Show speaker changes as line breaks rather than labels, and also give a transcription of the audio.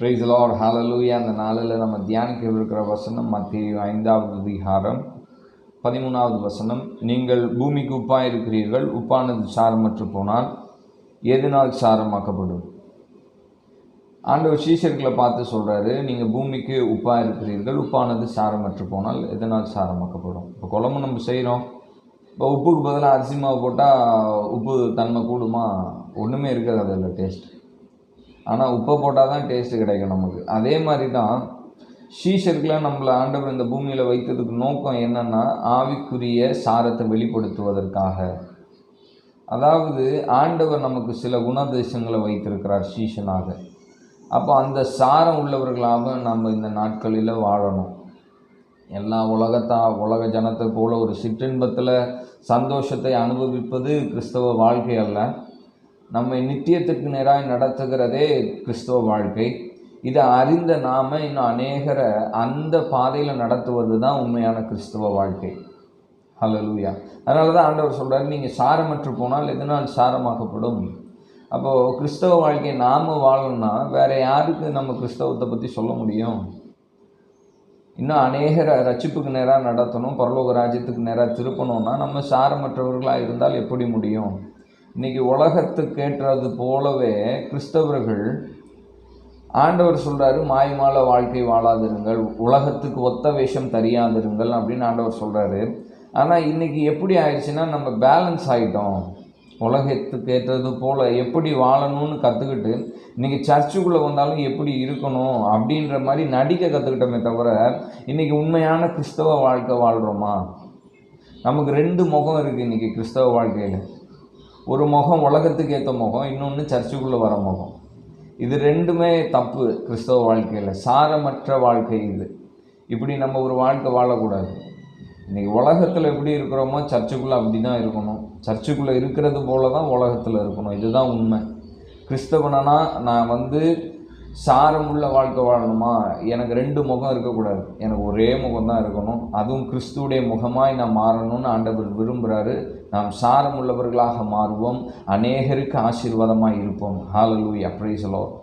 Praise the Lord, ஹalleluya. அந்த நாளில் நம்ம தியானிக்க இருக்கிற வசனம் மத்தேயு 5வது அதிகாரம் 13வது வசனம். நீங்கள் பூமிக்கு உப்பாய் இருக்கிறீர்கள், உப்பானது சாரமற்று போனால் எதனால் சாரமாக்கப்படும்? ஆண்டவர் சீஷர்களை பார்த்து சொல்கிறாரு, நீங்கள் பூமிக்கு உப்பாக இருக்கிறீர்கள், உப்பானது சாரமற்று போனால் எதனால் சாரமாக்கப்படும்? இப்போ குழம்பு நம்ம செய்கிறோம், இப்போ உப்புக்கு பதிலாக அரிசி மாவு போட்டால் உப்பு தன்மை கூடுமா? ஒன்றுமே இருக்காது அதில் டேஸ்ட். ஆனால் உப்பை போட்டால் தான் டேஸ்ட்டு கிடைக்கும் நமக்கு. அதே மாதிரி தான் சீஷர்களை நம்மளை ஆண்டவர் இந்த பூமியில் வைத்ததுக்கு நோக்கம் என்னென்னா, ஆவிக்குரிய சாரத்தை வெளிப்படுத்துவதற்காக. அதாவது ஆண்டவர் நமக்கு சில குணாதிசயங்களை வைத்திருக்கிறார் சீஷனாக. அப்போ அந்த சாரம் உள்ளவர்களாக நம்ம இந்த நாட்களில் வாழணும். எல்லா உலக ஜனத்தை போல ஒரு சிற்றின்பத்தில் சந்தோஷத்தை அனுபவிப்பது கிறிஸ்தவ வாழ்க்கை அல்ல. நம்மை நித்தியத்துக்கு நேராக நடத்துகிறதே கிறிஸ்தவ வாழ்க்கை. இதை அறிந்த நாம் இன்னும் அநேகரை அந்த பாதையில் நடத்துவது தான் உண்மையான கிறிஸ்தவ வாழ்க்கை. ஹல்லேலூயா. அதனால தான் ஆண்டவர் சொல்கிறார், நீங்கள் சாரமற்று போனால் எதனால் சாரமாக்கப்படும்? அப்போது கிறிஸ்தவ வாழ்க்கையை நாம் வாழணும்னா வேறு யாருக்கு நம்ம கிறிஸ்தவத்தை பற்றி சொல்ல முடியும்? இன்னும் அநேகரை ரட்சிப்புக்கு நேராக நடத்தணும், பரலோக ராஜ்யத்துக்கு நேராக திருப்பணும்னா நம்ம சாரமற்றவர்களாக இருந்தால் எப்படி முடியும்? இன்றைக்கி உலகத்துக்கு ஏற்றது போலவே கிறிஸ்தவர்கள், ஆண்டவர் சொல்கிறாரு, மாயமால வாழ்க்கை வாழாதிருங்கள், உலகத்துக்கு ஒத்த வேஷம் தெரியாதிருங்கள் அப்படின்னு ஆண்டவர் சொல்கிறாரு. ஆனால் இன்றைக்கி எப்படி ஆயிடுச்சுன்னா, நம்ம பேலன்ஸ் ஆகிட்டோம். உலகத்துக்கு ஏற்றது போல் எப்படி வாழணும்னு கற்றுக்கிட்டு இன்றைக்கி சர்ச்சுக்குள்ளே வந்தாலும் எப்படி இருக்கணும் அப்படின்ற மாதிரி நடிக்க கற்றுக்கிட்டோமே தவிர, இன்றைக்கி உண்மையான கிறிஸ்தவ வாழ்க்கை வாழ்கிறோமா? நமக்கு 2 முகம் இருக்குது இன்றைக்கி கிறிஸ்தவ வாழ்க்கையில். ஒரு முகம் உலகத்துக்கு ஏற்ற முகம், இன்னொன்று சர்ச்சுக்குள்ளே வர முகம். இது 2மே தப்பு கிறிஸ்தவ வாழ்க்கையில். சாரமற்ற வாழ்க்கை இது. இப்படி நம்ம ஒரு வாழ்க்கை வாழக்கூடாது. இன்றைக்கி உலகத்தில் எப்படி இருக்கிறோமோ சர்ச்சுக்குள்ளே அப்படி தான் இருக்கணும். சர்ச்சுக்குள்ளே இருக்கிறது போல தான் உலகத்தில் இருக்கணும். இதுதான் உண்மை. கிறிஸ்தவனா நான் சாரமுள்ள வாழ்க்கை வாழணுமா? எனக்கு 2 முகம் இருக்கக்கூடாது, எனக்கு ஒரே முகம் தான் இருக்கணும். அதுவும் கிறிஸ்துவுடைய முகமாய் நான் மாறணும்னு ஆண்டவர் விரும்புகிறாரு. நாம் சாரமுள்ளவர்களாக மாறுவோம், அநேகருக்கு ஆசீர்வாதமாக இருப்போம். ஹல்லேலூயா, பிரைஸ் தி லார்ட்.